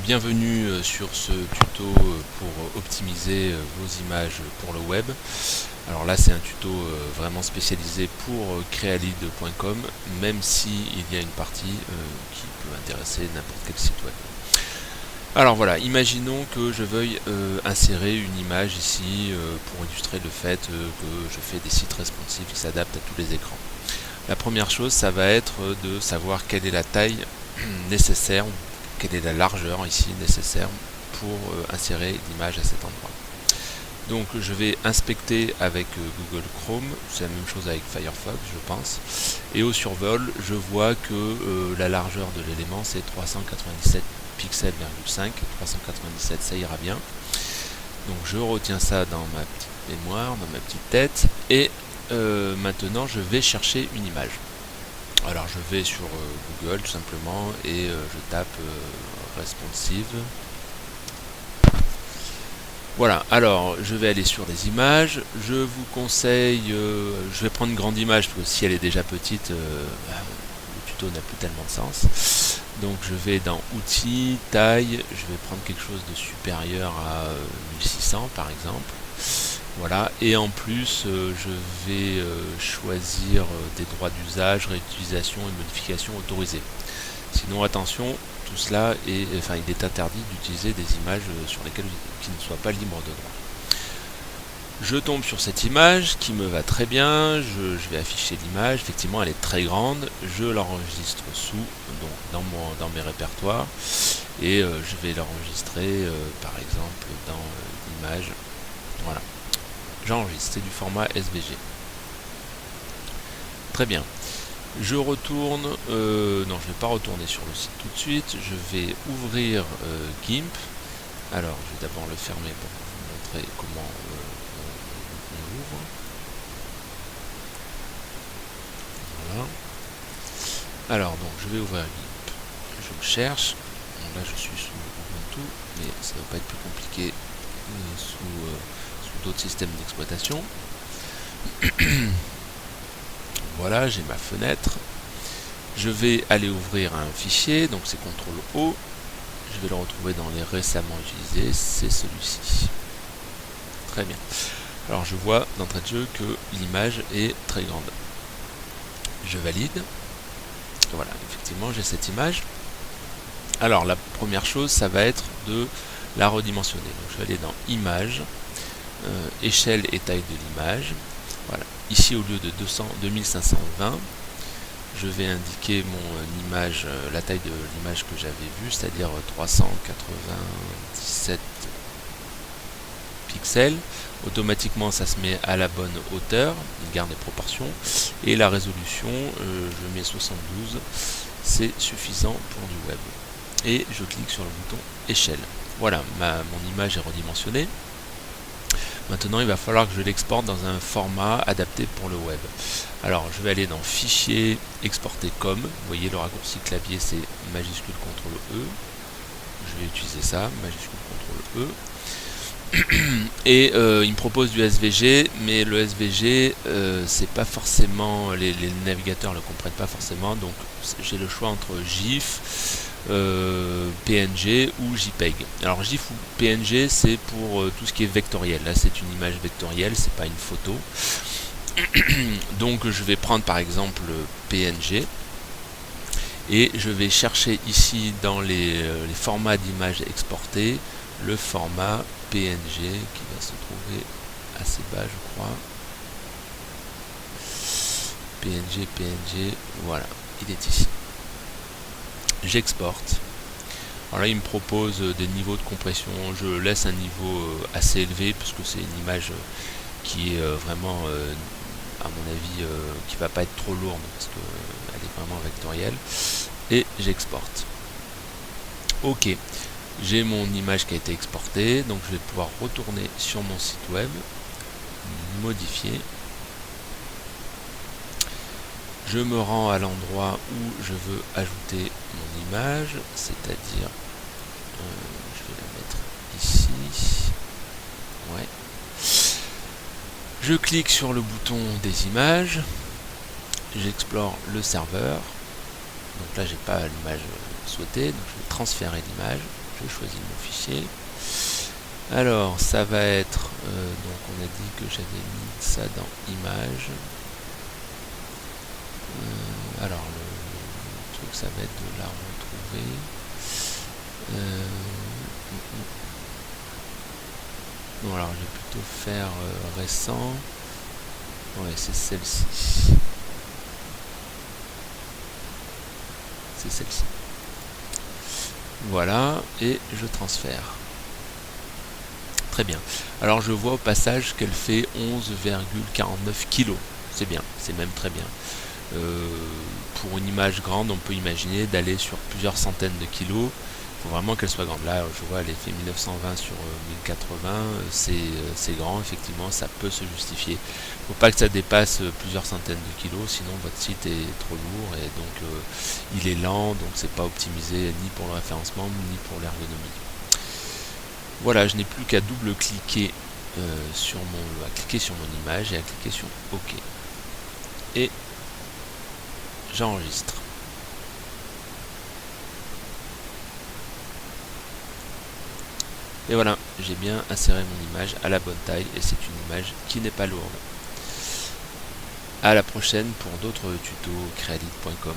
Bienvenue sur ce tuto pour optimiser vos images pour le web. Alors là c'est un tuto vraiment spécialisé pour crealead.com, même si il y a une partie qui peut intéresser n'importe quel site web. Alors voilà, imaginons que je veuille insérer une image ici pour illustrer le fait que je fais des sites responsifs qui s'adaptent à tous les écrans. La première chose, ça va être de savoir quelle est la taille nécessaire, quelle est la largeur ici nécessaire pour insérer l'image à cet endroit. Donc je vais inspecter avec Google Chrome, c'est la même chose avec Firefox je pense, et au survol je vois que la largeur de l'élément c'est 397 pixels,5, 397 ça ira bien. Donc je retiens ça dans ma petite mémoire, dans ma petite tête, et maintenant je vais chercher une image. Alors je vais sur Google tout simplement et je tape responsive. Voilà, alors je vais aller sur les images. Je vous conseille, je vais prendre une grande image parce que si elle est déjà petite, le tuto n'a plus tellement de sens. Donc je vais dans outils, taille, je vais prendre quelque chose de supérieur à 1600 par exemple. Voilà, et en plus je vais choisir des droits d'usage, réutilisation et modification autorisées. Sinon attention, tout cela est, il est interdit d'utiliser des images sur lesquelles qui ne soient pas libres de droit. Je tombe sur cette image qui me va très bien, je vais afficher l'image, effectivement elle est très grande, je l'enregistre sous, donc dans mes répertoires, et je vais l'enregistrer par exemple dans l'image, voilà. J'enregistre, c'est du format SVG. Très bien. Je retourne, non je ne vais pas retourner sur le site tout de suite, je vais ouvrir GIMP. Alors je vais d'abord le fermer pour vous montrer comment on l'ouvre. Voilà. Alors donc je vais ouvrir GIMP, je le cherche. Donc, là je suis sous Ubuntu, mais ça ne va pas être plus compliqué sous d'autres systèmes d'exploitation. Voilà, j'ai ma fenêtre. Je vais aller ouvrir un fichier, donc c'est CTRL-O. Je vais le retrouver dans les récemment utilisés, c'est celui-ci. Très bien. Alors je vois d'entrée de jeu que l'image est très grande. Je valide. Voilà, effectivement j'ai cette image. Alors la première chose, ça va être de la redimensionner. Donc je vais aller dans Images, échelle et taille de l'image. Voilà. Ici au lieu de 2520, je vais indiquer mon image, la taille de l'image que j'avais vue, c'est-à-dire 397 pixels. Automatiquement ça se met à la bonne hauteur, il garde les proportions, et la résolution, je mets 72, c'est suffisant pour du web. Et je clique sur le bouton échelle. Voilà, mon image est redimensionnée. Maintenant, il va falloir que je l'exporte dans un format adapté pour le web. Alors, je vais aller dans Fichier, Exporter comme. Vous voyez, le raccourci clavier, c'est majuscule CTRL E. Je vais utiliser ça, majuscule CTRL E. Et il me propose du SVG, mais le SVG, c'est pas forcément, les navigateurs ne le comprennent pas forcément. Donc, j'ai le choix entre GIF, PNG ou JPEG. Alors GIF ou PNG c'est pour tout ce qui est vectoriel. Là c'est une image vectorielle, c'est pas une photo. Donc je vais prendre par exemple PNG et je vais chercher ici dans les formats d'images exportées le format PNG qui va se trouver assez bas je crois. PNG, voilà, il est ici. J'exporte. Alors là il me propose des niveaux de compression, je laisse un niveau assez élevé parce que c'est une image qui est vraiment à mon avis qui va pas être trop lourde parce qu'elle est vraiment vectorielle, et j'exporte. Ok, j'ai mon image qui a été exportée, donc je vais pouvoir retourner sur mon site web, modifier. Je me rends à l'endroit où je veux ajouter mon image, c'est-à-dire, je vais la mettre ici, ouais. Je clique sur le bouton des images, j'explore le serveur, donc là j'ai pas l'image souhaitée, donc je vais transférer l'image, je choisis mon fichier. Alors ça va être, donc on a dit que j'avais mis ça dans image. Alors le truc ça va être de la retrouver. Bon alors je vais plutôt faire récent. Ouais, c'est celle-ci. C'est celle-ci. Voilà, et je transfère. Très bien. Alors je vois au passage qu'elle fait 11,49 kg. C'est bien, c'est même très bien. Pour une image grande, on peut imaginer d'aller sur plusieurs centaines de kilos. Il faut vraiment qu'elle soit grande. Là, je vois, elle est fait 1920 sur 1080. C'est grand, effectivement, ça peut se justifier. Il ne faut pas que ça dépasse plusieurs centaines de kilos, sinon votre site est trop lourd et donc il est lent, donc c'est pas optimisé ni pour le référencement ni pour l'ergonomie. Voilà, je n'ai plus qu'à double-cliquer à cliquer sur mon image et à cliquer sur OK. Et j'enregistre. Et voilà, j'ai bien inséré mon image à la bonne taille et c'est une image qui n'est pas lourde. À la prochaine pour d'autres tutos crealead.com.